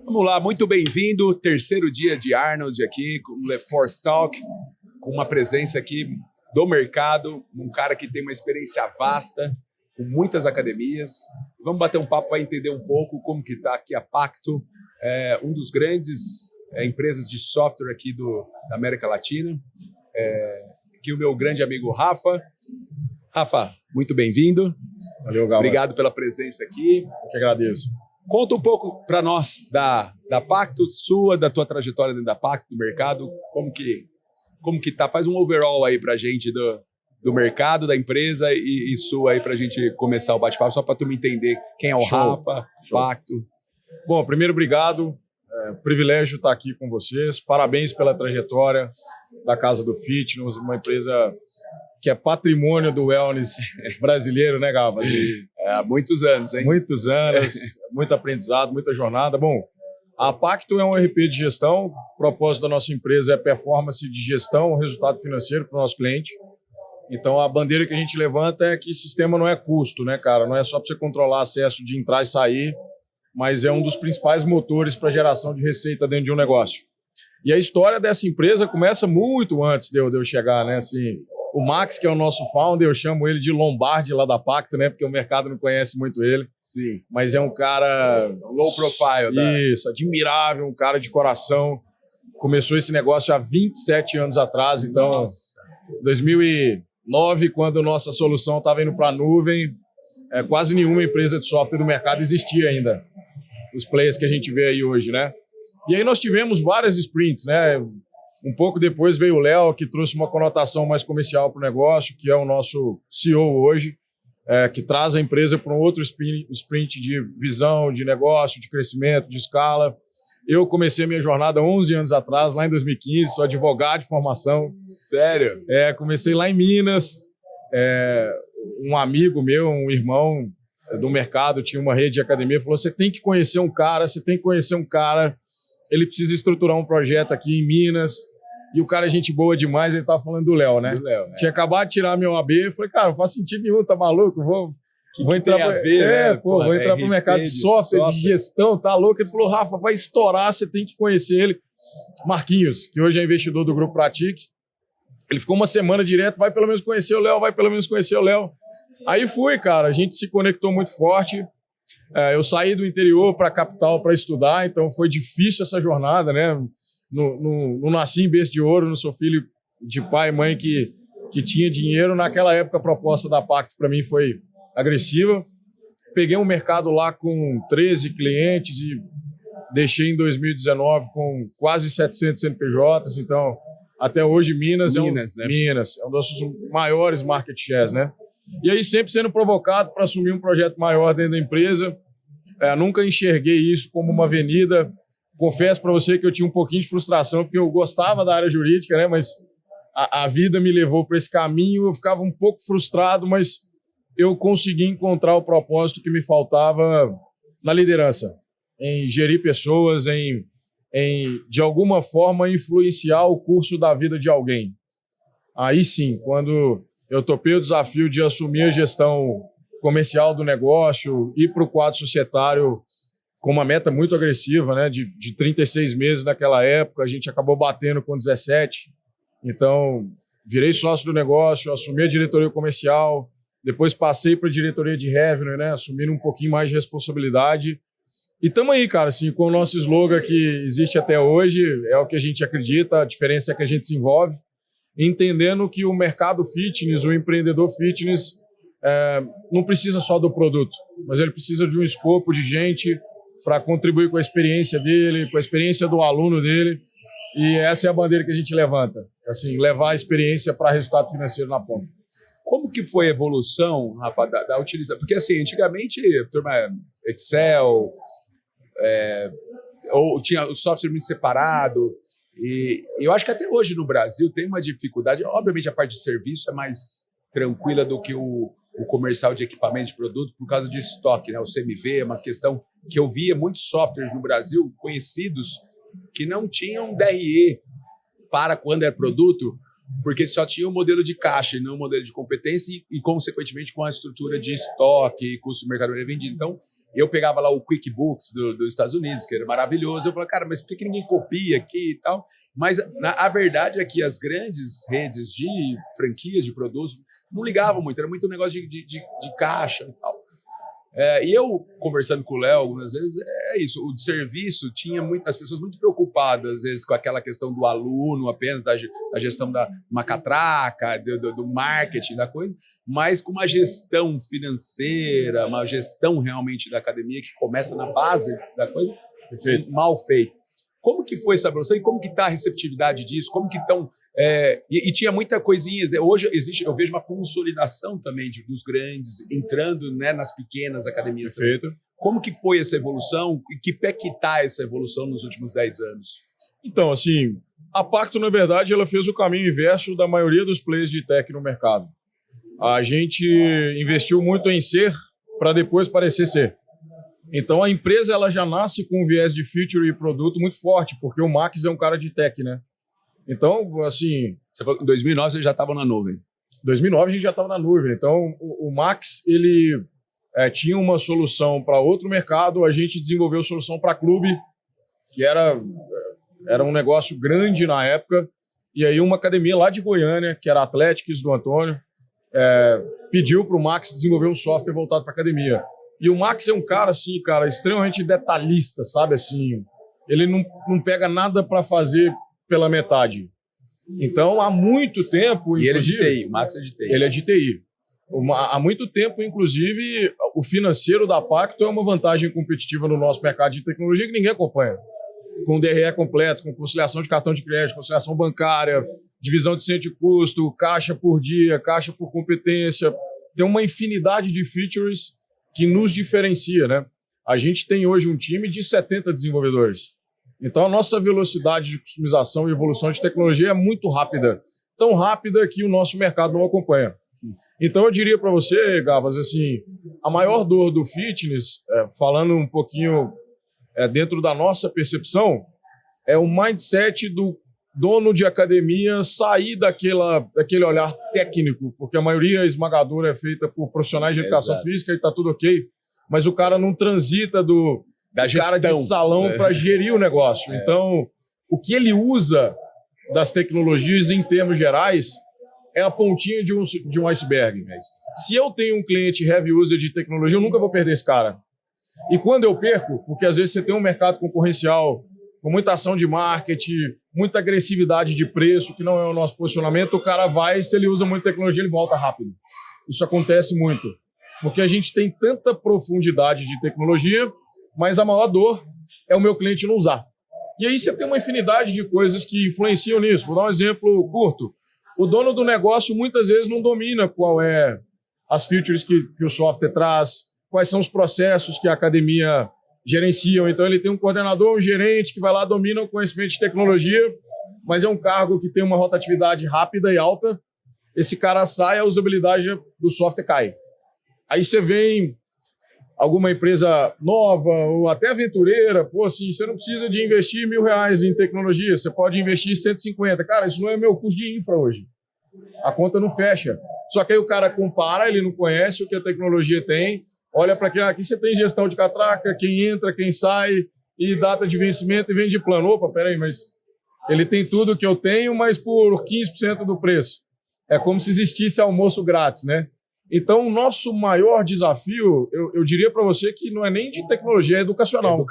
Vamos lá, muito bem-vindo. Terceiro dia de Arnold aqui com o LeForce Talk, com uma presença aqui do mercado, um cara que tem uma experiência vasta, com muitas academias. Vamos bater um papo para entender um pouco como que está aqui a Pacto, um dos grandes empresas de software aqui da América Latina. Aqui o meu grande amigo Rafa. Rafa, muito bem-vindo. Valeu, Galvas. Obrigado pela presença aqui. Eu que agradeço. Conta um pouco para nós da Pacto, da tua trajetória dentro da Pacto, do mercado, como que tá? Faz um overall aí para a gente do mercado, da empresa e sua aí para a gente começar o bate-papo, só para tu me entender quem é o Rafa, Pacto. Bom, primeiro, obrigado. Privilégio estar aqui com vocês. Parabéns pela trajetória da Casa do Fitness, uma empresa que é patrimônio do wellness brasileiro, né, Galvas? Há muitos anos, hein? Muitos anos, muito aprendizado, muita jornada. Bom, a Pacto é um RP de gestão. O propósito da nossa empresa é performance de gestão, resultado financeiro para o nosso cliente. Então, a bandeira que a gente levanta é que sistema não é custo, né, cara? Não é só para você controlar acesso de entrar e sair, mas é um dos principais motores para geração de receita dentro de um negócio. E a história dessa empresa começa muito antes de eu chegar, né? Assim, o Max, que é o nosso founder, eu chamo ele de Lombardi lá da Pacto, né? Porque o mercado não conhece muito ele. Sim. Mas é um cara low profile. Isso, admirável, um cara de coração. Começou esse negócio há 27 anos atrás. Então, 2009, quando nossa solução estava indo para a nuvem, quase nenhuma empresa de software do mercado existia ainda. Os players que a gente vê aí hoje, né? E aí nós tivemos várias sprints, né? Um pouco depois veio o Léo, que trouxe uma conotação mais comercial para o negócio, que é o nosso CEO hoje, que traz a empresa para um outro sprint de visão, de negócio, de crescimento, de escala. Eu comecei minha jornada 11 anos atrás, lá em 2015, sou advogado de formação. Sério? Comecei lá em Minas. Um amigo meu, um irmão do mercado, tinha uma rede de academia, falou, você tem que conhecer um cara, ele precisa estruturar um projeto aqui em Minas. E o cara é gente boa demais, ele estava falando do Léo, né? Tinha acabado de tirar meu AB, eu falei, cara, não faz sentido nenhum, tá maluco? Vou entrar vou entrar pro mercado de software, de gestão, tá louco? Ele falou, Rafa, vai estourar, você tem que conhecer ele. Marquinhos, que hoje é investidor do Grupo Pratique. Ele ficou uma semana direto, vai pelo menos conhecer o Léo. Aí fui, cara, a gente se conectou muito forte. Eu saí do interior para a capital para estudar, então foi difícil essa jornada, né? Não nasci em berço de ouro, não sou filho de pai e mãe que tinha dinheiro. Naquela época, a proposta da Pacto para mim foi agressiva. Peguei um mercado lá com 13 clientes e deixei em 2019 com quase 700 CNPJs. Então, até hoje, Minas é um dos nossos maiores market shares, né? E aí, sempre sendo provocado para assumir um projeto maior dentro da empresa. Nunca enxerguei isso como uma avenida. Confesso para você que eu tinha um pouquinho de frustração, porque eu gostava da área jurídica, né? Mas a vida me levou para esse caminho, eu ficava um pouco frustrado, mas eu consegui encontrar o propósito que me faltava na liderança, em gerir pessoas, em de alguma forma, influenciar o curso da vida de alguém. Aí sim, quando eu topei o desafio de assumir a gestão comercial do negócio, ir para o quadro societário com uma meta muito agressiva, né, de 36 meses naquela época, a gente acabou batendo com 17. Então, virei sócio do negócio, assumi a diretoria comercial, depois passei para a diretoria de revenue, né, assumindo um pouquinho mais de responsabilidade. E estamos aí, cara, assim, com o nosso slogan que existe até hoje, é o que a gente acredita, a diferença é que a gente se envolve, entendendo que o mercado fitness, o empreendedor fitness, não precisa só do produto, mas ele precisa de um escopo de gente para contribuir com a experiência dele, com a experiência do aluno dele. E essa é a bandeira que a gente levanta, assim, levar a experiência para resultado financeiro na ponta. Como que foi a evolução, Rafa, da utilização? Porque, assim, antigamente, turma, Excel, ou tinha o software muito separado, e eu acho que até hoje no Brasil tem uma dificuldade. Obviamente, a parte de serviço é mais tranquila do que o comercial de equipamento de produto por causa de estoque, né? O CMV é uma questão que eu via muitos softwares no Brasil conhecidos que não tinham DRE para quando é produto, porque só tinha o modelo de caixa e não o modelo de competência e consequentemente, com a estrutura de estoque e custo de mercadoria vendida. Então, Eu pegava lá o QuickBooks dos Estados Unidos, que era maravilhoso. Eu falava, cara, mas por que ninguém copia aqui e tal? Mas a verdade é que as grandes redes de franquias, de produtos, não ligavam muito. Era muito um negócio de caixa e tal. E eu, conversando com o Léo algumas vezes, é isso. O de serviço tinha as pessoas muito preocupadas, às vezes, com aquela questão do aluno apenas, da gestão da uma catraca, do marketing, da coisa, mas com uma gestão financeira, uma gestão realmente da academia que começa na base da coisa, mal feita. Como que foi essa evolução e como que está a receptividade disso? Como que estão... E tinha muita coisinha. Hoje eu vejo uma consolidação também dos grandes entrando, né, nas pequenas academias. Perfeito. Como que foi essa evolução e que pé que está essa evolução nos últimos 10 anos? Então, assim, a Pacto, na verdade, ela fez o caminho inverso da maioria dos players de tech no mercado. A gente investiu muito em ser para depois parecer ser. Então, a empresa ela já nasce com um viés de feature e produto muito forte, porque o Max é um cara de tech, né? Então, assim... Você falou que em 2009 você já estava na nuvem. Em 2009 a gente já estava na nuvem. Então, o Max, ele tinha uma solução para outro mercado, a gente desenvolveu solução para clube, que era um negócio grande na época, e aí uma academia lá de Goiânia, que era a Athletics do Antônio, pediu para o Max desenvolver um software voltado para academia. E o Max é um cara, assim, cara, extremamente detalhista, sabe? Assim, ele não pega nada para fazer pela metade. Então, há muito tempo... E ele é de TI, o Max é de TI. Ele é de TI. Há muito tempo, inclusive, o financeiro da Pacto é uma vantagem competitiva no nosso mercado de tecnologia que ninguém acompanha. Com DRE completo, com conciliação de cartão de crédito, conciliação bancária, divisão de centro de custo, caixa por dia, caixa por competência. Tem uma infinidade de features que nos diferencia, né? A gente tem hoje um time de 70 desenvolvedores. Então, a nossa velocidade de customização e evolução de tecnologia é muito rápida. Tão rápida que o nosso mercado não acompanha. Então, eu diria para você, Gabas, assim, a maior dor do fitness, falando um pouquinho dentro da nossa percepção, é o mindset do dono de academia sair daquele olhar técnico, porque a maioria esmagadora é feita por profissionais de educação física e está tudo ok, mas o cara não transita da cara de salão para gerir o negócio. Então, o que ele usa das tecnologias em termos gerais é a pontinha de um iceberg. Se eu tenho um cliente heavy user de tecnologia, eu nunca vou perder esse cara. E quando eu perco, porque às vezes você tem um mercado concorrencial com muita ação de marketing, muita agressividade de preço, que não é o nosso posicionamento, o cara vai, se ele usa muita tecnologia, ele volta rápido. Isso acontece muito. Porque a gente tem tanta profundidade de tecnologia, mas a maior dor é o meu cliente não usar. E aí você tem uma infinidade de coisas que influenciam nisso. Vou dar um exemplo curto. O dono do negócio muitas vezes não domina qual é as features que o software traz, quais são os processos que a academia gerencia. Então ele tem um coordenador, um gerente que vai lá, domina o conhecimento de tecnologia, mas é um cargo que tem uma rotatividade rápida e alta. Esse cara sai, a usabilidade do software cai. Aí você vem alguma empresa nova ou até aventureira, pô, assim, você não precisa de investir R$1.000 em tecnologia, você pode investir 150. Cara, isso não é meu custo de infra hoje. A conta não fecha. Só que aí o cara compara, ele não conhece o que a tecnologia tem, olha para aqui você tem gestão de catraca, quem entra, quem sai, e data de vencimento e vende plano. Opa, peraí, mas ele tem tudo que eu tenho, mas por 15% do preço. É como se existisse almoço grátis, né? Então, o nosso maior desafio, eu diria para você que não é nem de tecnologia, é educacional.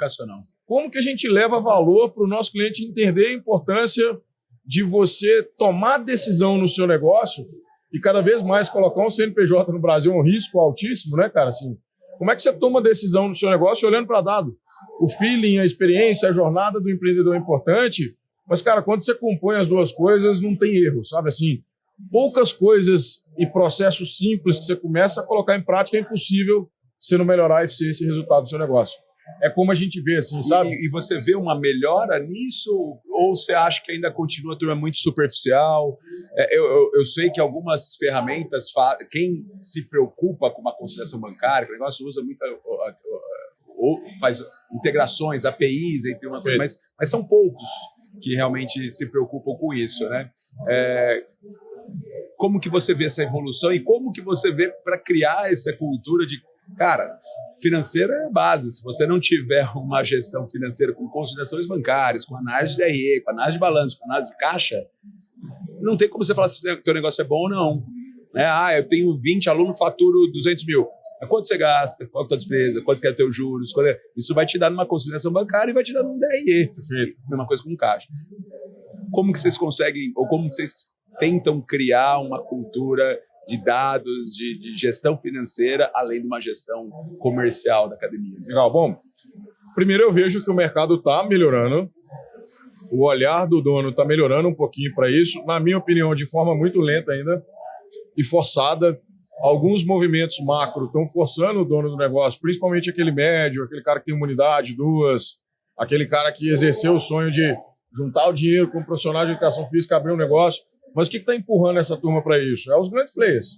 Como que a gente leva valor para o nosso cliente entender a importância de você tomar decisão no seu negócio e cada vez mais colocar um CNPJ no Brasil é um risco altíssimo, né, cara? Assim, como é que você toma decisão no seu negócio olhando para dado? O feeling, a experiência, a jornada do empreendedor é importante, mas, cara, quando você compõe as duas coisas, não tem erro, sabe? Assim, poucas coisas e processos simples que você começa a colocar em prática é impossível você não melhorar a eficiência e resultado do seu negócio. É como a gente vê, assim, sabe? E você vê uma melhora nisso? Ou você acha que ainda continua a turma muito superficial? Eu sei que algumas ferramentas, quem se preocupa com uma conciliação bancária, o negócio usa muito, ou faz integrações, APIs, entre uma coisa, mas são poucos que realmente se preocupam com isso, né? Como que você vê essa evolução e como que você vê para criar essa cultura de Cara, financeira é a base. Se você não tiver uma gestão financeira com considerações bancárias, com análise de RE, com análise de balanço, com análise de caixa, não tem como você falar se o teu negócio é bom ou não. Né? Eu tenho 20 alunos, faturo 200 mil. Quanto você gasta? Qual é a tua despesa? Quanto que é o teu juros? Isso vai te dar numa consideração bancária e vai te dar num DRE. Perfeito. Mesma coisa com caixa. Como que vocês conseguem, ou como que vocês tentam criar uma cultura de dados, de gestão financeira, além de uma gestão comercial da academia? Legal. Bom, primeiro eu vejo que o mercado está melhorando, o olhar do dono está melhorando um pouquinho para isso, na minha opinião, de forma muito lenta ainda e forçada. Alguns movimentos macro estão forçando o dono do negócio, principalmente aquele médio, aquele cara que tem uma unidade, duas, aquele cara que exerceu o sonho de juntar o dinheiro com um profissional de educação física, abrir um negócio. Mas o que está empurrando essa turma para isso? É os grandes players.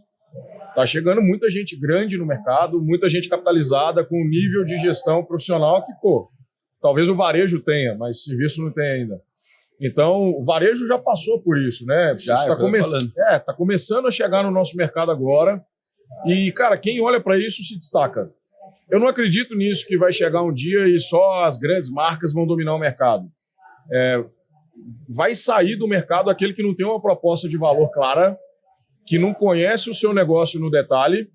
Está chegando muita gente grande no mercado, muita gente capitalizada, com um nível de gestão profissional que, talvez o varejo tenha, mas serviço não tem ainda. Então, o varejo já passou por isso, né? Já está tá começando a chegar no nosso mercado agora. E, cara, quem olha para isso se destaca. Eu não acredito nisso que vai chegar um dia e só as grandes marcas vão dominar o mercado. Vai sair do mercado aquele que não tem uma proposta de valor clara, que não conhece o seu negócio no detalhe,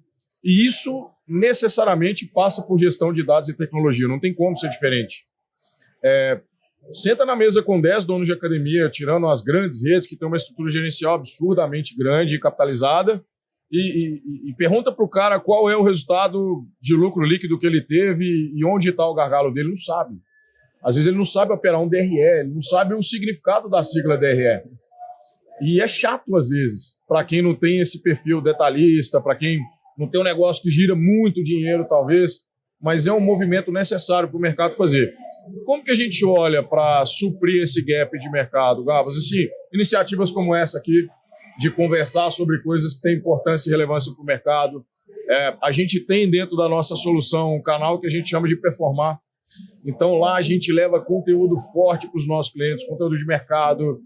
e isso necessariamente passa por gestão de dados e tecnologia. Não tem como ser diferente. Senta na mesa com 10 donos de academia, tirando as grandes redes que têm uma estrutura gerencial absurdamente grande e capitalizada, e pergunta para o cara qual é o resultado de lucro líquido que ele teve e onde está o gargalo dele. Não sabe. Às vezes ele não sabe operar um DRE, ele não sabe o significado da sigla DRE. E é chato, às vezes, para quem não tem esse perfil detalhista, para quem não tem um negócio que gira muito dinheiro, talvez, mas é um movimento necessário para o mercado fazer. Como que a gente olha para suprir esse gap de mercado, Gabas? Assim, iniciativas como essa aqui, de conversar sobre coisas que têm importância e relevância para o mercado. A gente tem dentro da nossa solução um canal que a gente chama de Performar. Então lá a gente leva conteúdo forte para os nossos clientes, conteúdo de mercado,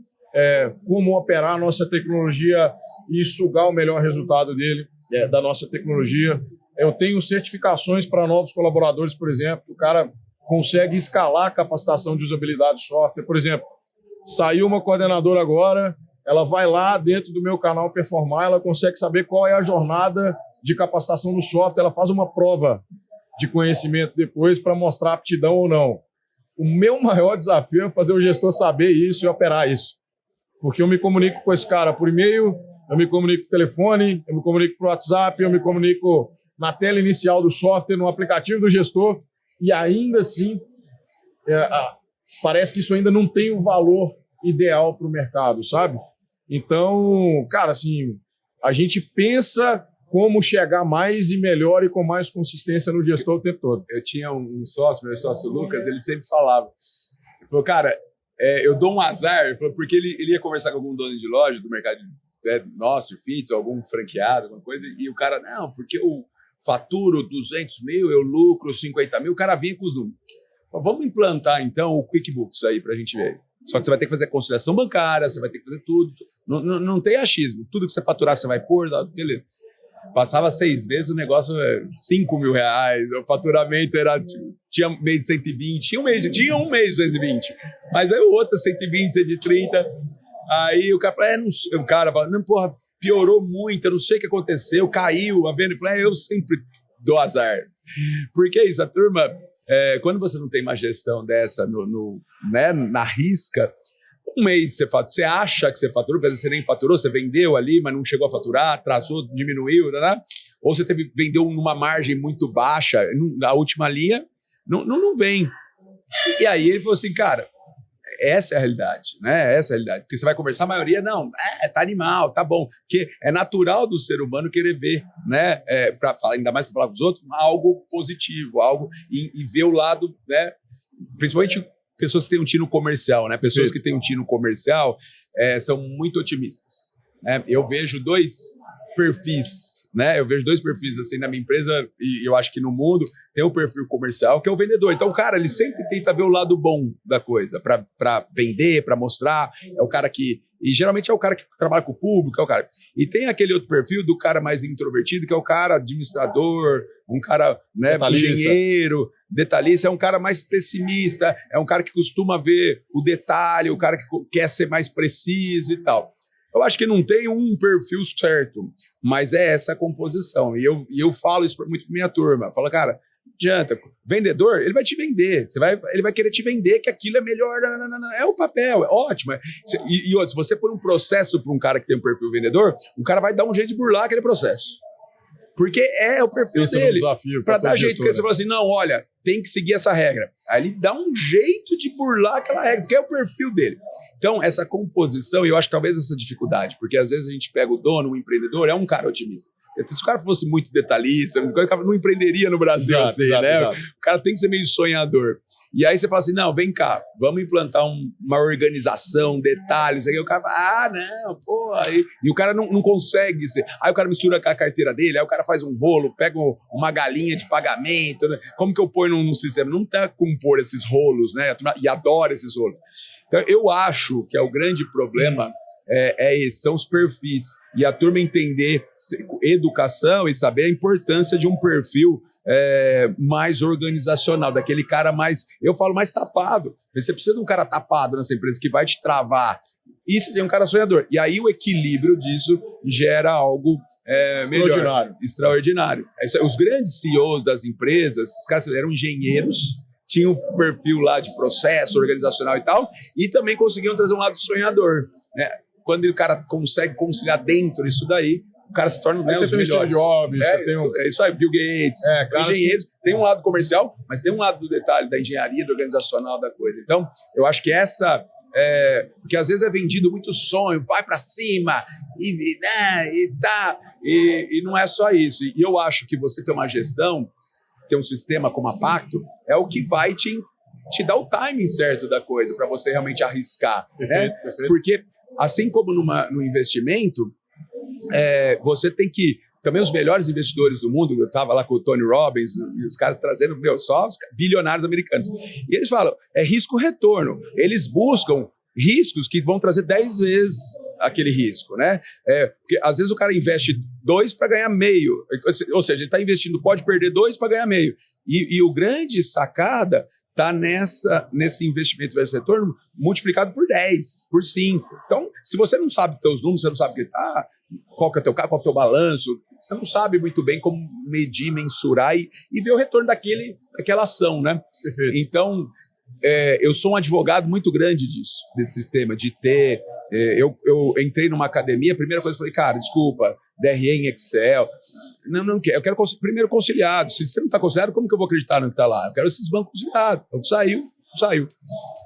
como operar a nossa tecnologia e sugar o melhor resultado dele, da nossa tecnologia. Eu tenho certificações para novos colaboradores, por exemplo, que o cara consegue escalar a capacitação de usabilidade de software. Por exemplo, saiu uma coordenadora agora, ela vai lá dentro do meu canal Performar, ela consegue saber qual é a jornada de capacitação do software, ela faz uma prova de conhecimento depois para mostrar aptidão ou não. O meu maior desafio é fazer o gestor saber isso e operar isso. Porque eu me comunico com esse cara por e-mail, eu me comunico por telefone, eu me comunico por WhatsApp, eu me comunico na tela inicial do software, no aplicativo do gestor, e ainda assim parece que isso ainda não tem o valor ideal para o mercado, sabe? Então, cara, assim, a gente pensa como chegar mais e melhor e com mais consistência no gestor o tempo todo. Eu tinha um sócio, meu sócio Lucas, ele sempre falava, ele falou, cara, eu dou um azar, ele falou, porque ele ia conversar com algum dono de loja do mercado nosso, Fitz, algum franqueado, alguma coisa, e o cara, não, porque eu faturo 200 mil, eu lucro 50 mil, o cara vinha com os números. Falou, vamos implantar, então, o QuickBooks aí pra gente ver. Só que você vai ter que fazer a conciliação bancária, você vai ter que fazer tudo. Não tem achismo. Tudo que você faturar, você vai pôr, beleza. Passava 6 vezes, o negócio é 5 mil reais, o faturamento era, tinha mês de 120, tinha um mês de 120, mas aí o outro 120, 130, aí o cara fala, não, porra, piorou muito, eu não sei o que aconteceu, caiu a venda, eu falei, eu sempre dou azar, porque é isso, a turma, quando você não tem uma gestão dessa né, na risca, um mês você acha que você faturou, porque às vezes você nem faturou, você vendeu ali, mas não chegou a faturar, atrasou, diminuiu, né? Ou você vendeu numa margem muito baixa, na última linha, não vem. E aí ele falou assim, cara, essa é a realidade, né? Essa é a realidade. Porque você vai conversar, a maioria, não, tá animal, tá bom. Porque é natural do ser humano querer ver, né? Ainda mais para falar com os outros, algo positivo, algo e ver o lado, né? Principalmente pessoas que têm um tino comercial, né? Pessoas que têm um tino comercial são muito otimistas, né? Eu vejo perfis, né? Eu vejo dois perfis assim na minha empresa e eu acho que no mundo tem o perfil comercial, que é o vendedor. Então, o cara, ele sempre tenta ver o lado bom da coisa, para vender, para mostrar. É o cara que... E geralmente é o cara que trabalha com o público, é o cara. E tem aquele outro perfil do cara mais introvertido, que é o cara administrador, um cara, né, engenheiro, detalhista, é um cara mais pessimista, é um cara que costuma ver o detalhe, o cara que quer ser mais preciso e tal. Eu acho que não tem um perfil certo, mas é essa composição. E eu falo isso muito para minha turma. Falo, cara, não adianta. Vendedor, ele vai te vender. Ele vai querer te vender que aquilo é melhor. Não. É o papel, é ótimo. E se você põe um processo para um cara que tem um perfil vendedor, o cara vai dar um jeito de burlar aquele processo. Porque é o perfil dele. Para dar jeito, porque você fala assim, não, olha, tem que seguir essa regra. Aí ele dá um jeito de burlar aquela regra, porque é o perfil dele. Então, essa composição, e eu acho que talvez essa dificuldade, porque às vezes a gente pega o dono, o empreendedor, é um cara otimista. Se o cara fosse muito detalhista, o cara não empreenderia no Brasil, né? Exato. O cara tem que ser meio sonhador. E aí você fala assim, não, vem cá, vamos implantar uma organização, detalhes. Aí o cara fala, não, pô. E o cara não consegue ser. Aí o cara mistura com a carteira dele, aí o cara faz um rolo, pega uma galinha de pagamento. Né? Como que eu ponho num sistema? Não tem como pôr esses rolos, né? E adora esses rolos. Então, eu acho que é o grande problema esse, são os perfis. E a turma entender educação e saber a importância de um perfil mais organizacional, daquele cara mais, eu falo, mais tapado. Você precisa de um cara tapado nessa empresa que vai te travar. E você tem um cara sonhador. E aí o equilíbrio disso gera algo extraordinário. Os grandes CEOs das empresas, os caras eram engenheiros, tinham um perfil lá de processo organizacional e tal, e também conseguiam trazer um lado sonhador. Né? Quando o cara consegue conciliar dentro disso daí, o cara se torna um dos melhores. Steve Jobs, é isso aí, Bill Gates, engenheiros. Tem um lado comercial, mas tem um lado do detalhe, da engenharia, do organizacional da coisa. Então, eu acho que porque às vezes é vendido muito sonho, vai para cima, e não é só isso. E eu acho que você ter uma gestão, ter um sistema como a Pacto, é o que vai te dar o timing certo da coisa, para você realmente arriscar. Perfeito. Porque, assim como no investimento, você tem que... Também os melhores investidores do mundo, eu estava lá com o Tony Robbins, e os caras trazendo só os bilionários americanos. E eles falam, é risco-retorno. Eles buscam riscos que vão trazer 10 vezes aquele risco, né? Porque às vezes o cara investe 2 para ganhar meio. Ou seja, ele está investindo, pode perder 2 para ganhar meio. E o grande sacada está nesse investimento versus retorno multiplicado por 10, por 5. Então, se você não sabe teus números, você não sabe qual que é o teu carro, qual que é o teu balanço, você não sabe muito bem como medir, mensurar e ver o retorno daquela ação, né? Perfeito. Então, eu sou um advogado muito grande desse sistema, de ter... Eu entrei numa academia, a primeira coisa que eu falei, cara, desculpa, DRE em Excel, não quero, eu quero primeiro conciliado. Se você não está conciliado, como que eu vou acreditar no que está lá? Eu quero esses bancos conciliados. Então, saiu.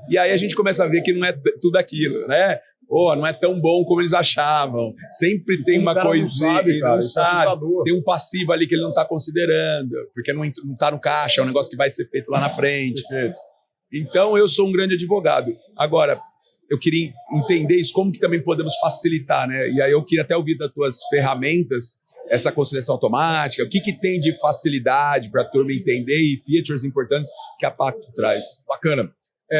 E aí a gente começa a ver que não é tudo aquilo, né? Não é tão bom como eles achavam. Sempre tem uma coisinha, não sabe. Tem um passivo ali que ele não está considerando, porque não está no caixa, é um negócio que vai ser feito lá na frente. Perfeito. Então, eu sou um grande advogado. Agora, eu queria entender isso, como que também podemos facilitar, né? E aí eu queria até ouvir das tuas ferramentas, essa conciliação automática, o que tem de facilidade para a turma entender e features importantes que a Pacto traz. Bacana.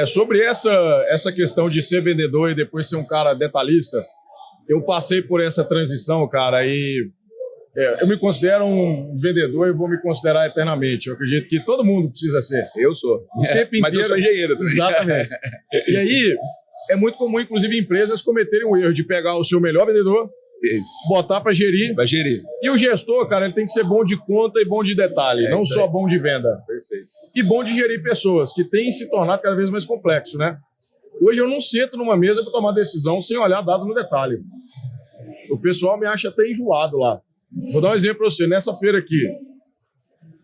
Sobre essa questão de ser vendedor e depois ser um cara detalhista, eu passei por essa transição, cara, e eu me considero um vendedor e vou me considerar eternamente. Eu acredito que todo mundo precisa ser. Eu sou. O tempo inteiro. Mas eu sou engenheiro também. Exatamente. E aí, é muito comum, inclusive, empresas cometerem o erro de pegar o seu melhor vendedor, botar para gerir. Vai gerir. E o gestor, cara, ele tem que ser bom de conta e bom de detalhe, não só bom de venda. Perfeito. E bom de gerir pessoas, que tem se tornado cada vez mais complexo, né? Hoje eu não sento numa mesa para tomar decisão sem olhar dado no detalhe. O pessoal me acha até enjoado lá. Vou dar um exemplo para você. Nessa feira aqui,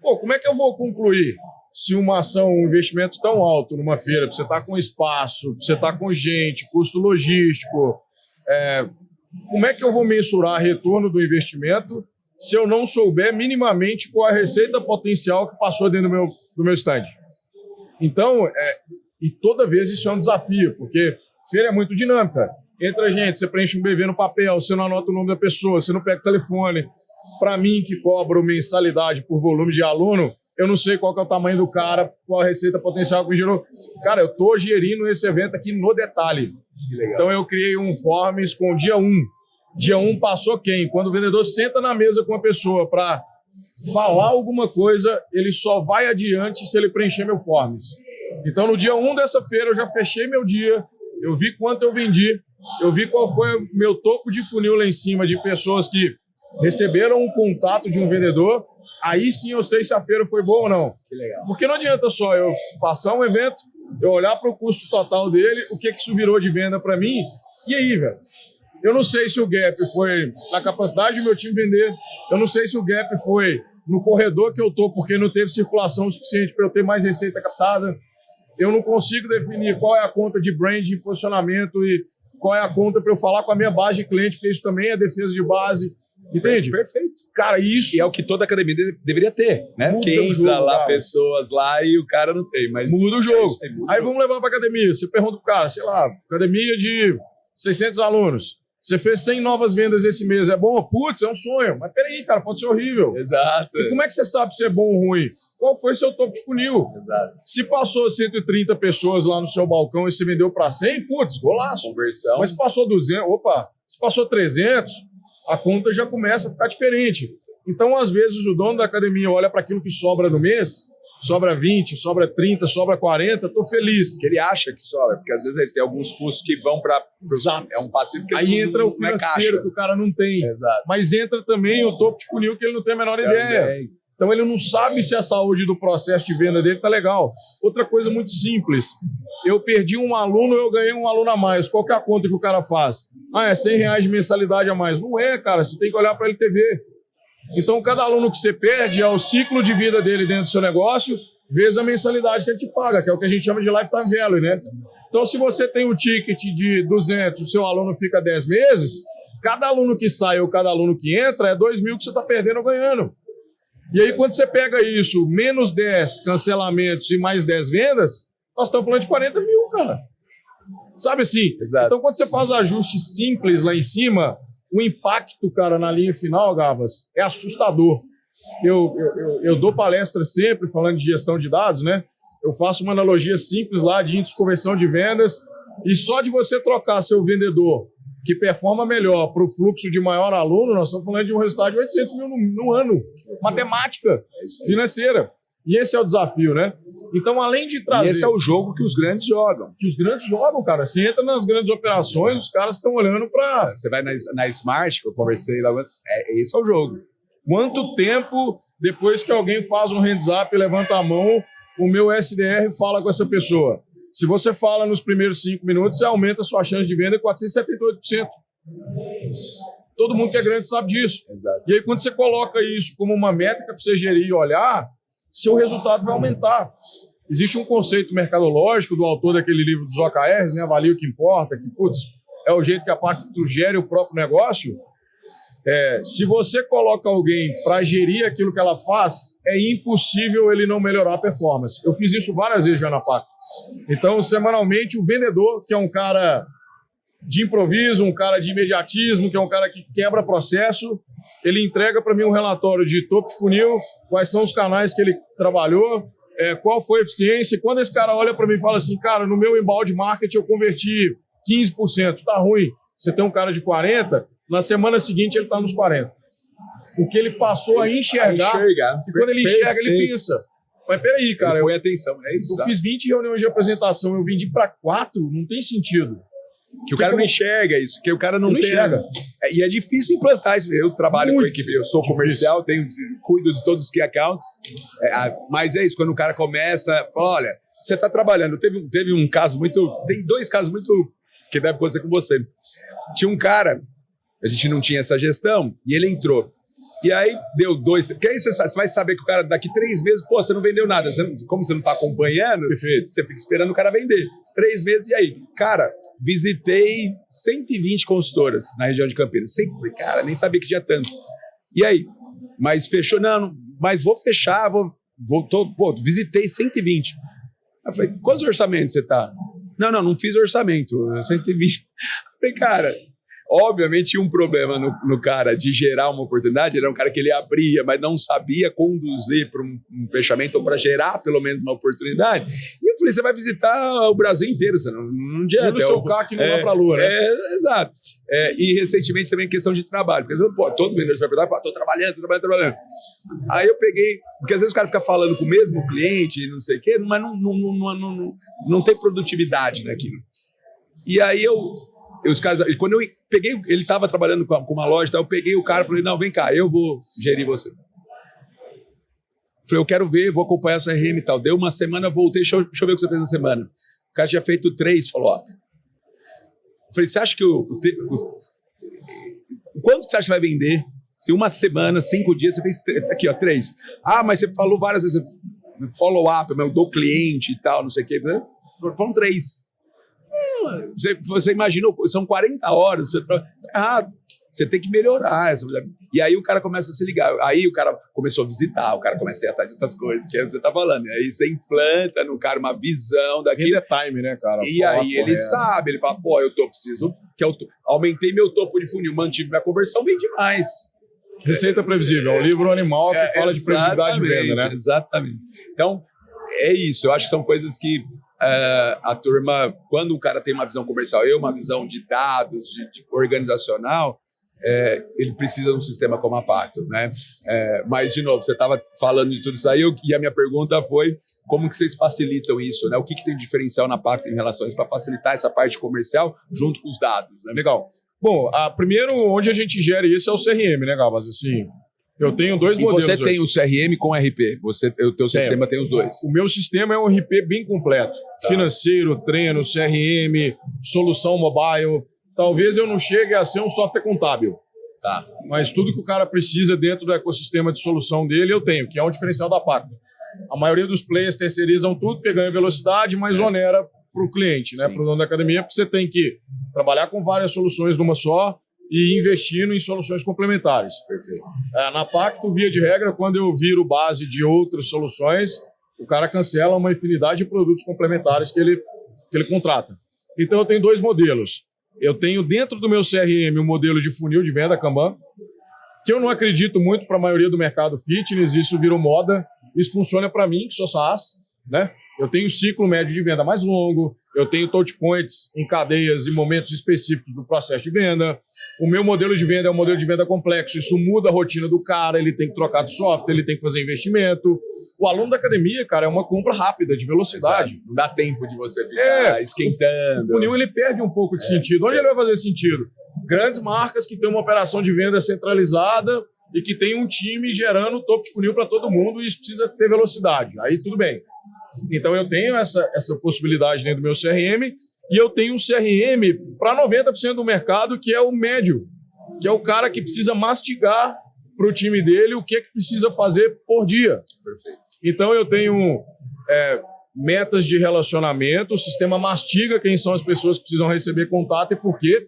como é que eu vou concluir se uma ação, um investimento tão alto numa feira, você está com espaço, você está com gente, custo logístico, como é que eu vou mensurar retorno do investimento se eu não souber minimamente qual a receita potencial que passou dentro do meu stand? Então, e toda vez isso é um desafio, porque feira é muito dinâmica. Entra gente, você preenche um BV no papel, você não anota o nome da pessoa, você não pega o telefone. Para mim, que cobro mensalidade por volume de aluno, eu não sei qual que é o tamanho do cara, qual a receita potencial que me gerou. Cara, eu tô gerindo esse evento aqui no detalhe. Que legal. Então eu criei um Forms com dia 1. Dia 1 passou quem? Quando o vendedor senta na mesa com a pessoa para falar alguma coisa, ele só vai adiante se ele preencher meu Forms. Então no dia 1 dessa feira eu já fechei meu dia, eu vi quanto eu vendi, eu vi qual foi o meu topo de funil lá em cima de pessoas que receberam um contato de um vendedor. Aí sim eu sei se a feira foi boa ou não. Que legal. Porque não adianta só eu passar um evento, eu olhar para o custo total dele, o que isso virou de venda para mim, e aí, velho? Eu não sei se o gap foi na capacidade do meu time vender, eu não sei se o gap foi no corredor que eu tô porque não teve circulação suficiente para eu ter mais receita captada. Eu não consigo definir qual é a conta de brand e posicionamento e qual é a conta para eu falar com a minha base de cliente, porque isso também é defesa de base. Entende? Perfeito. Cara, isso... E é o que toda academia deveria ter, né? Muda Porque o entra jogo, lá cara. pessoas lá e o cara não tem, mas... Muda o jogo. isso aí, muda Aí o jogo. vamos levar para academia. Você pergunta pro cara, sei lá, academia de 600 alunos. Você fez 100 novas vendas esse mês. É bom? Putz, é um sonho. Mas peraí, cara, pode ser horrível. Exato. E como é que você sabe se é bom ou ruim? Qual foi seu topo de funil? Exato. Se passou 130 pessoas lá no seu balcão e você vendeu para 100, putz, golaço. Conversão. Mas se passou 200, opa, se passou 300, a conta já começa a ficar diferente. Então, às vezes, o dono da academia olha para aquilo que sobra no mês, sobra 20, sobra 30, sobra 40, tô feliz. Que ele acha que sobra, porque às vezes ele tem alguns custos que vão para... Exato. É um passivo que Aí ele entra não o financeiro que o cara não tem. Exato. Mas entra também o topo de funil que ele não tem a menor ideia. Também. Então ele não sabe se a saúde do processo de venda dele tá legal. Outra coisa muito simples. Eu perdi um aluno, eu ganhei um aluno a mais. Qual que é a conta que o cara faz? Ah, é R$100 de mensalidade a mais. Não é, cara. Você tem que olhar para a LTV. Então cada aluno que você perde é o ciclo de vida dele dentro do seu negócio, vezes a mensalidade que ele te paga, que é o que a gente chama de lifetime value, né? Então se você tem um ticket de 200, o seu aluno fica 10 meses, cada aluno que sai ou cada aluno que entra é 2.000 que você está perdendo ou ganhando. E aí, quando você pega isso, menos 10 cancelamentos e mais 10 vendas, nós estamos falando de 40 mil, cara. Sabe assim? Exato. Então, quando você faz ajustes simples lá em cima, o impacto, cara, na linha final, Gabas, é assustador. Eu dou palestra sempre falando de gestão de dados, né? Eu faço uma analogia simples lá de índice de conversão de vendas e só de você trocar seu vendedor que performa melhor para o fluxo de maior aluno, nós estamos falando de um resultado de 800 mil no ano. Matemática financeira. E esse é o desafio, né? Então, além de trazer... E esse é o jogo que os grandes jogam. Que os grandes jogam, cara. Você entra nas grandes operações, os caras estão olhando para... Você vai na Smart, que eu conversei lá, esse é o jogo. Quanto tempo, depois que alguém faz um hands up, levanta a mão, o meu SDR fala com essa pessoa? Se você fala nos primeiros 5 minutos, você aumenta a sua chance de venda em 478%. Todo mundo que é grande sabe disso. Exato. E aí, quando você coloca isso como uma métrica para você gerir e olhar, seu resultado vai aumentar. Existe um conceito mercadológico do autor daquele livro dos OKRs, né? Avalia o que importa, que, putz, é o jeito que a Pacto gere o próprio negócio. Se você coloca alguém para gerir aquilo que ela faz, é impossível ele não melhorar a performance. Eu fiz isso várias vezes já na Pacto. Então, semanalmente, o vendedor, que é um cara de improviso, um cara de imediatismo, que é um cara que quebra processo, ele entrega para mim um relatório de topo de funil, quais são os canais que ele trabalhou, qual foi a eficiência. E quando esse cara olha para mim e fala assim, cara, no meu embalde marketing eu converti 15%, tá ruim. Você tem um cara de 40%, na semana seguinte ele está nos 40%. Porque ele passou a enxergar. E quando ele enxerga, ele pensa. Mas peraí, cara. Põe atenção, é isso. Eu fiz 20 reuniões de apresentação, eu vendi para 4, não tem sentido. Que o cara não enxerga isso, que o cara não enxerga. E é difícil implantar isso. Eu trabalho Muito com equipe, eu sou comercial, cuido de todos os key accounts. Mas é isso, quando o cara começa, fala, olha, você está trabalhando. Teve um caso tem 2 casos muito que deve acontecer com você. Tinha um cara, a gente não tinha essa gestão, e ele entrou. E aí deu 2, que aí você vai saber que o cara daqui 3 meses, pô, você não vendeu nada. Como você não está acompanhando, Perfeito. você fica esperando o cara vender. 3 meses, e aí? Cara, visitei 120 consultoras na região de Campinas. Cara, nem sabia que tinha tanto. E aí? Mas fechou? Não, mas vou fechar, visitei 120. Eu falei, quantos orçamentos você tá? Não fiz orçamento. 120. Falei, cara, obviamente tinha um problema no cara de gerar uma oportunidade. Ele era um cara que ele abria, mas não sabia conduzir para um fechamento ou para gerar pelo menos uma oportunidade. E eu falei, você vai visitar o Brasil inteiro, você não adianta. E no seu carro que não vai para a lua, né? Exato. E recentemente também questão de trabalho. Porque todo vendedor vai perguntar, estou trabalhando. Aí eu peguei, porque às vezes o cara fica falando com o mesmo cliente, não sei o quê, mas não tem produtividade naquilo. E aí os caras, quando eu peguei, ele estava trabalhando com uma loja, então eu peguei o cara e falei, não, vem cá, eu vou gerir você. Falei, eu quero ver, vou acompanhar essa CRM e tal. Deu uma semana, voltei, deixa eu ver o que você fez na semana. O cara tinha feito 3, falou, ó. Falei, você acha que quanto que você acha que vai vender se uma semana, 5 dias, você fez aqui, ó, 3? Ah, mas você falou várias vezes, follow-up, do cliente e tal, não sei o quê. Foram 3. Você imaginou, são 40 horas, você tá errado. Você tem que melhorar. E aí o cara começa a se ligar. Aí o cara começou a visitar, o cara começa a ir atrás de outras coisas, que é o que você tá falando. E aí você implanta no cara uma visão daquilo. Vida é time, né, cara? E aí ele sabe, ele fala, pô, aumentei meu topo de funil, mantive minha conversão, vende mais. Receita Previsível, é um livro animal que fala de previsibilidade de venda, né? Exatamente. Então, é isso. Eu acho que são coisas que a turma, quando o cara tem uma visão comercial, uma visão de dados, de organizacional, ele precisa de um sistema como a Pacto, né? Mas, de novo, você estava falando de tudo isso aí, e a minha pergunta foi como que vocês facilitam isso, né? O que tem de diferencial na Pacto em relação a isso para facilitar essa parte comercial junto com os dados, né? Legal. Bom, primeiro, onde a gente gera isso é o CRM, né, Gabas? Assim, eu tenho 2 modelos. Você tem o CRM com RP, o teu sistema tem os 2. O meu sistema é um RP bem completo. Tá. Financeiro, treino, CRM, solução mobile. Talvez eu não chegue a ser um software contábil. Tá. Mas tudo que o cara precisa dentro do ecossistema de solução dele, eu tenho, que é um diferencial da Pacto. A maioria dos players terceirizam tudo, ganha velocidade, mas onera para o cliente, né? Para o dono da academia, porque você tem que trabalhar com várias soluções numa só e investindo em soluções complementares. Perfeito. Na Pacto, via de regra, quando eu viro base de outras soluções, o cara cancela uma infinidade de produtos complementares que ele contrata. Então, eu tenho 2 modelos. Eu tenho dentro do meu CRM um modelo de funil de venda Kanban, que eu não acredito muito para a maioria do mercado fitness, isso virou moda. Isso funciona para mim, que sou SaaS, né? Eu tenho ciclo médio de venda mais longo, eu tenho touch points em cadeias e momentos específicos do processo de venda. O meu modelo de venda é um modelo de venda complexo, isso muda a rotina do cara, ele tem que trocar de software, ele tem que fazer investimento. O aluno da academia, cara, é uma compra rápida, de velocidade. Exato. Não dá tempo de você ficar esquentando. O funil, ele perde um pouco de sentido. Onde ele vai fazer sentido? Grandes marcas que têm uma operação de venda centralizada e que tem um time gerando topo de funil para todo mundo e isso precisa ter velocidade. Aí tudo bem. Então eu tenho essa possibilidade dentro do meu CRM e eu tenho um CRM para 90% do mercado que é o médio, que é o cara que precisa mastigar para o time dele o que precisa fazer por dia. Perfeito. Então eu tenho metas de relacionamento, o sistema mastiga quem são as pessoas que precisam receber contato e por quê,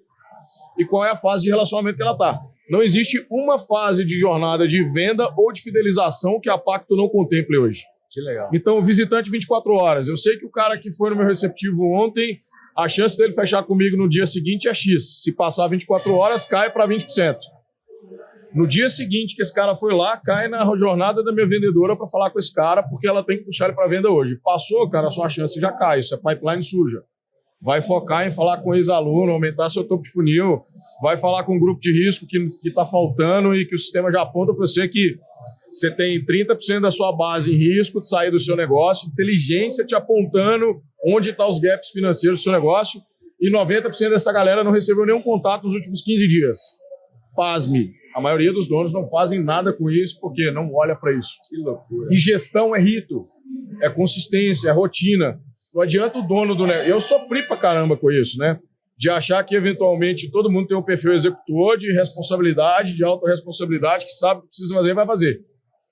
e qual é a fase de relacionamento que ela está. Não existe uma fase de jornada de venda ou de fidelização que a Pacto não contemple hoje. Que legal. Então, visitante 24 horas. Eu sei que o cara que foi no meu receptivo ontem, a chance dele fechar comigo no dia seguinte é X. Se passar 24 horas, cai para 20%. No dia seguinte que esse cara foi lá, cai na jornada da minha vendedora para falar com esse cara, porque ela tem que puxar ele para venda hoje. Passou, cara, a sua chance já cai. Isso é pipeline suja. Vai focar em falar com ex-aluno, aumentar seu topo de funil, vai falar com um grupo de risco que está faltando e que o sistema já aponta para você que você tem 30% da sua base em risco de sair do seu negócio, inteligência te apontando onde estão os gaps financeiros do seu negócio e 90% dessa galera não recebeu nenhum contato nos últimos 15 dias. Pasme, a maioria dos donos não fazem nada com isso porque não olha para isso. Que loucura. E gestão é rito, é consistência, é rotina. Não adianta o dono do negócio. Eu sofri pra caramba com isso, né? De achar que, eventualmente, todo mundo tem um perfil executor de responsabilidade, de autorresponsabilidade, que sabe o que precisa fazer e vai fazer.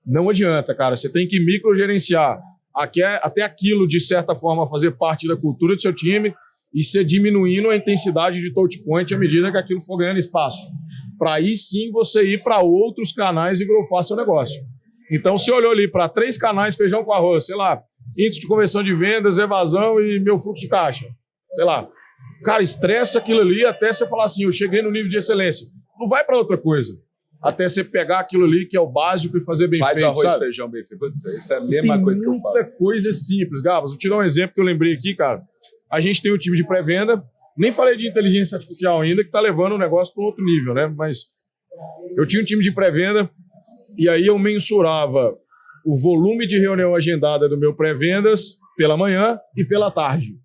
Não adianta, cara. Você tem que microgerenciar até aquilo, de certa forma, fazer parte da cultura do seu time e ser diminuindo a intensidade de touch point à medida que aquilo for ganhando espaço. Para aí sim você ir para outros canais e growthar seu negócio. Então, você olhou ali para 3 canais feijão com arroz, sei lá, índice de conversão de vendas, evasão e meu fluxo de caixa. sei lá. Cara, estressa aquilo ali até você falar assim, eu cheguei no nível de excelência. Não vai para outra coisa. Até você pegar aquilo ali que é o básico e fazer bem feito, Faz o arroz sabe? e feijão bem feito. Isso é a mesma coisa que eu falo. Tem muita coisa simples, Gabas. Vou te dar um exemplo que eu lembrei aqui, cara. A gente tem um time de pré-venda, nem falei de inteligência artificial ainda, que está levando o negócio para outro nível, né? Mas eu tinha um time de pré-venda e aí eu mensurava o volume de reunião agendada do meu pré-vendas pela manhã e pela tarde.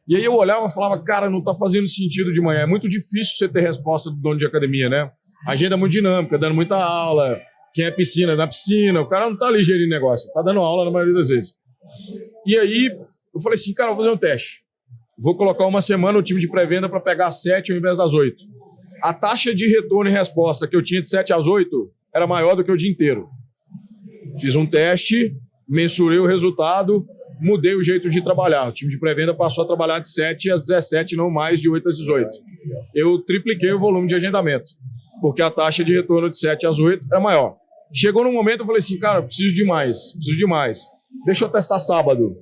E aí eu olhava e falava, cara, não está fazendo sentido de manhã. É muito difícil você ter resposta do dono de academia, né? Agenda muito dinâmica, dando muita aula. Quem é piscina, na piscina. O cara não está ali gerindo negócio, está dando aula na maioria das vezes. E aí eu falei assim, cara, vou fazer um teste. Vou colocar uma semana o time de pré-venda para pegar às 7 ao invés das 8. A taxa de retorno e resposta que eu tinha de 7 às 8 era maior do que o dia inteiro. Fiz um teste, mensurei o resultado, mudei o jeito de trabalhar. O time de pré-venda passou a trabalhar de 7 às 17, não mais de 8 às 18. Eu tripliquei o volume de agendamento, porque a taxa de retorno de 7 às 8 é maior. Chegou num momento, eu falei assim, cara, preciso de mais. Deixa eu testar sábado.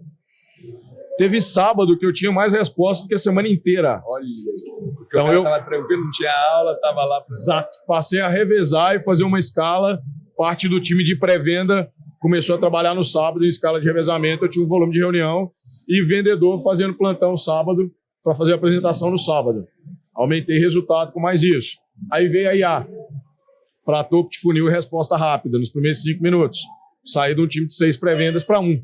Teve sábado que eu tinha mais resposta do que a semana inteira. Olha, porque então eu estava tranquilo, não tinha aula, estava lá. Exato. Passei a revezar e fazer uma escala. Parte do time de pré-venda começou a trabalhar no sábado em escala de revezamento. Eu tinha um volume de reunião e vendedor fazendo plantão sábado para fazer a apresentação no sábado. Aumentei resultado com mais isso. Aí veio a IA para topo de funil e resposta rápida nos primeiros 5 minutos. Saí de um time de 6 pré-vendas para 1.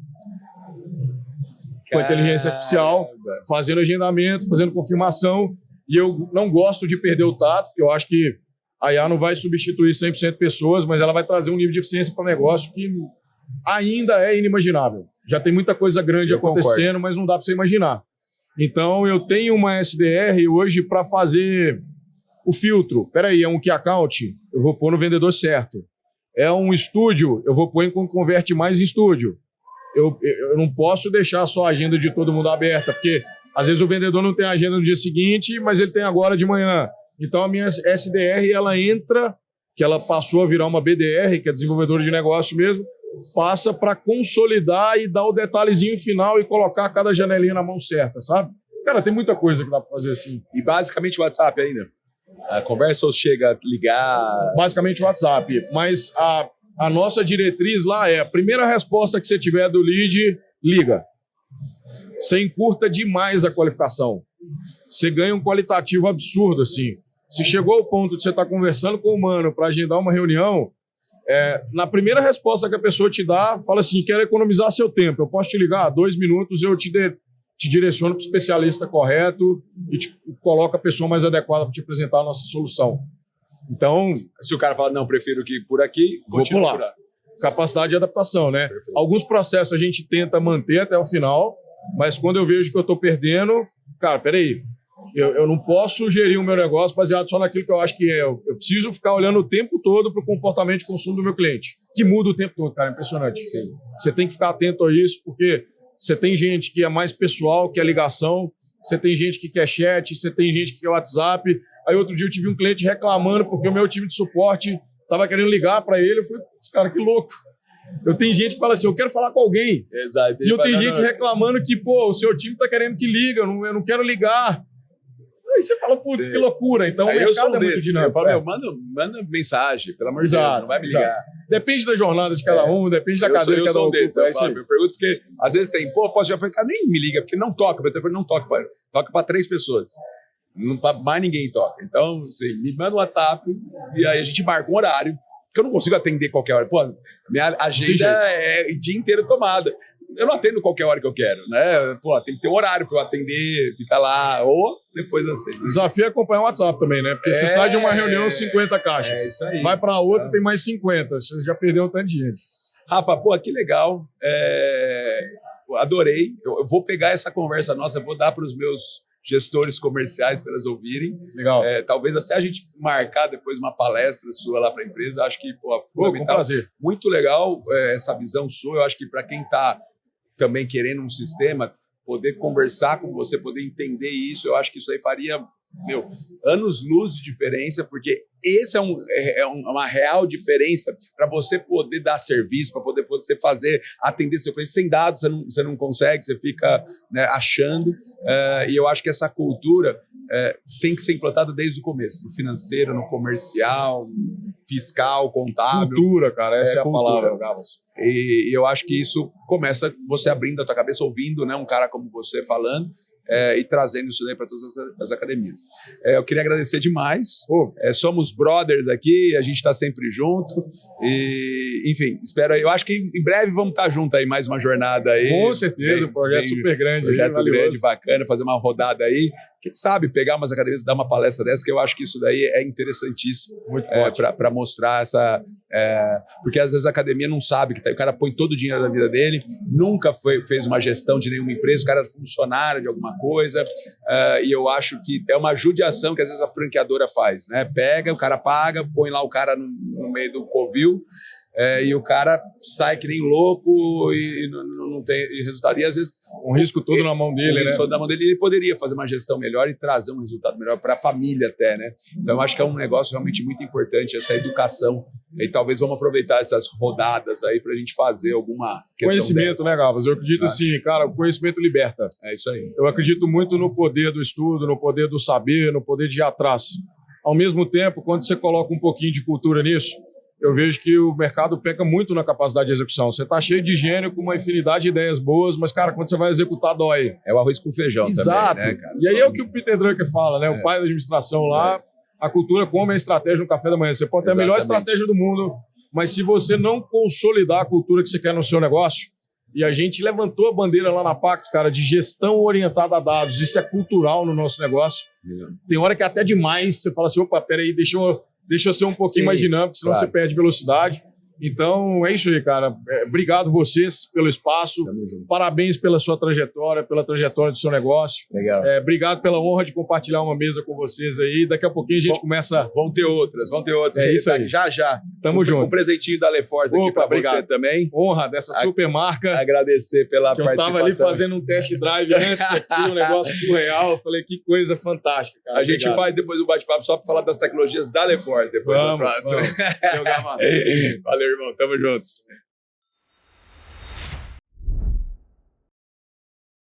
Com inteligência artificial, fazendo agendamento, fazendo confirmação. E eu não gosto de perder o tato, porque eu acho que a IA não vai substituir 100% pessoas, mas ela vai trazer um nível de eficiência para o negócio que ainda é inimaginável. Já tem muita coisa grande acontecendo, mas não dá para você imaginar. Então, eu tenho uma SDR hoje para fazer o filtro. Peraí, é um key account? Eu vou pôr no vendedor certo. É um estúdio? Eu vou pôr em quem converte mais em estúdio. Eu não posso deixar só a agenda de todo mundo aberta, porque às vezes o vendedor não tem a agenda no dia seguinte, mas ele tem agora de manhã. Então a minha SDR, ela entra, que ela passou a virar uma BDR, que é desenvolvedora de negócio mesmo, passa para consolidar e dar o detalhezinho final e colocar cada janelinha na mão certa, sabe? Cara, tem muita coisa que dá para fazer assim. E basicamente o WhatsApp ainda? A conversa ou chega a ligar? Basicamente o WhatsApp, mas a nossa diretriz lá é a primeira resposta que você tiver do lead, liga. Você encurta demais a qualificação. Você ganha um qualitativo absurdo, assim. Se chegou ao ponto de você estar conversando com o humano para agendar uma reunião, na primeira resposta que a pessoa te dá, fala assim, quero economizar seu tempo, eu posso te ligar, 2 minutos, eu te direciono para o especialista correto e te coloco a pessoa mais adequada para te apresentar a nossa solução. Então, se o cara fala, não, prefiro que por aqui, vou pular. Capacidade de adaptação, né? Perfeito. Alguns processos a gente tenta manter até o final, mas quando eu vejo que eu estou perdendo, cara, peraí, eu não posso gerir o meu negócio baseado só naquilo que eu acho que é. Eu preciso ficar olhando o tempo todo para o comportamento de consumo do meu cliente, que muda o tempo todo, cara, é impressionante. Sim. Você tem que ficar atento a isso, porque você tem gente que é mais pessoal, que é ligação, você tem gente que quer chat, você tem gente que quer WhatsApp. Aí outro dia eu tive um cliente reclamando porque o meu time de suporte estava querendo ligar para ele. Eu falei, cara, que louco. Eu tenho gente que fala assim, eu quero falar com alguém. Exato. E eu tenho gente reclamando que, pô, o seu time está querendo que liga, eu não quero ligar. Aí você fala, putz, que loucura. Então o mercado é muito dinâmico. Eu falo, manda mensagem, pelo amor de Deus, não vai me ligar. Depende da jornada de cada um, depende da cadeira de cada um. Eu pergunto porque, às vezes tem, posso já falar, cara, nem me liga, porque não toca, meu telefone não toca para 3 pessoas. Não, mais ninguém toca. Então, assim, me manda um WhatsApp e aí a gente marca um horário, que eu não consigo atender qualquer hora. Pô, minha agenda é o dia inteiro tomada. Eu não atendo qualquer hora que eu quero, né? Pô, tem que ter um horário para eu atender, ficar lá, ou depois assim. O desafio é acompanhar o WhatsApp também, né? Porque você sai de uma reunião 50 caixas. É isso aí. Vai para outra, tem mais 50. Você já perdeu um tanto de gente. Rafa, pô, que legal. Adorei. Eu vou pegar essa conversa nossa, vou dar para os meus gestores comerciais para elas ouvirem. Legal. Talvez até a gente marcar depois uma palestra sua lá para a empresa. Acho que, pô, fundamental. Prazer. Muito legal essa visão sua. Eu acho que para quem está também querendo um sistema, poder conversar com você, poder entender isso, eu acho que isso aí faria anos-luz de diferença, porque esse é uma real diferença para você poder dar serviço, para poder você atender seu cliente. Sem dados você não consegue, você fica, né, achando. E eu acho que essa cultura tem que ser implantada desde o começo, no financeiro, no comercial, fiscal, contábil. Cultura, cara, essa é a cultura. palavra, Gavos. E eu acho que isso começa você abrindo a tua cabeça, ouvindo, né, um cara como você falando, e trazendo isso daí para todas as academias. Eu queria agradecer demais. Somos brothers aqui, a gente está sempre junto. E, enfim, eu acho que em breve vamos estar juntos aí, mais uma jornada aí. Com certeza, projeto super grande. Projeto grande, bacana, fazer uma rodada aí. Quem sabe pegar umas academias, dar uma palestra dessa, que eu acho que isso daí é interessantíssimo. Muito forte. Para mostrar essa... porque às vezes a academia não sabe que o cara põe todo o dinheiro da vida dele, nunca fez uma gestão de nenhuma empresa, o cara é funcionário de alguma coisa, e eu acho que é uma judiação que às vezes a franqueadora faz, né? Pega, o cara paga, põe lá o cara no meio do covil, e o cara sai que nem louco e não tem resultado. E às vezes um risco todo na mão dele, né? Todo na mão dele, ele poderia fazer uma gestão melhor e trazer um resultado melhor para a família até, né? Então eu acho que é um negócio realmente muito importante, essa educação. E talvez vamos aproveitar essas rodadas aí para a gente fazer alguma questão conhecimento, dessa. né, Gavas? Eu acredito assim, cara, o conhecimento liberta. É isso aí. Eu acredito muito no poder do estudo, no poder do saber, no poder de ir atrás. Ao mesmo tempo, quando você coloca um pouquinho de cultura nisso, eu vejo que o mercado peca muito na capacidade de execução. Você está cheio de gênio, com uma infinidade de ideias boas, mas, cara, quando você vai executar, dói. É o arroz com feijão. Exato. Também, né, cara? E aí é o que o Peter Drucker fala, né? O pai da administração lá, a cultura como é a estratégia no café da manhã. Você pode ter a melhor estratégia do mundo, mas se você não consolidar a cultura que você quer no seu negócio, e a gente levantou a bandeira lá na Pacto, cara, de gestão orientada a dados, isso é cultural no nosso negócio. Tem hora que é até demais, você fala assim, opa, peraí, deixa eu ser um pouquinho mais dinâmico, senão você perde velocidade. Então, é isso aí, cara. Obrigado vocês pelo espaço. Parabéns pela sua trajetória, pela trajetória do seu negócio. Legal. Obrigado pela honra de compartilhar uma mesa com vocês aí. Daqui a pouquinho a gente começa... Vão ter outras. É isso aí. Já. Tamo junto. Um presentinho da LeForce aqui para você também. Honra dessa super marca. Agradecer pela participação. Eu tava ali fazendo um test drive antes aqui, um negócio surreal. Eu falei, que coisa fantástica, cara. A gente faz depois um bate-papo só para falar das tecnologias da LeForce. Depois vamos. Valeu, irmão. Tamo junto.